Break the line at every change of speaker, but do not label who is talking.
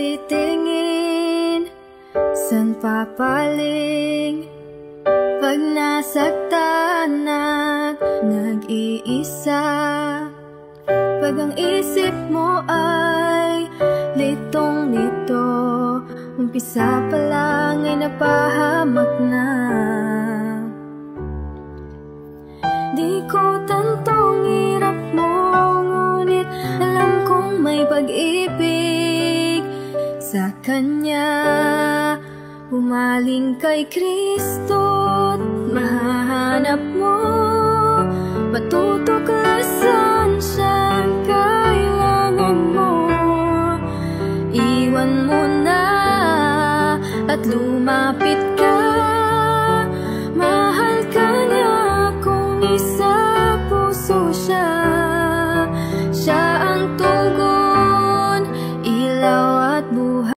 titingin, san papaling? Pag nasaktan at nag-iisa, pag ang isip mo ay litong-lito, umpisa pa lang ay napahamak na. Di ko tantong hirap mo, ngunit alam kong may pag-ibig sa Kanya. Umaling kay Kristo't mahanap mo, matutuklasan siyang kailangan mo. Iwan mo na at lumapit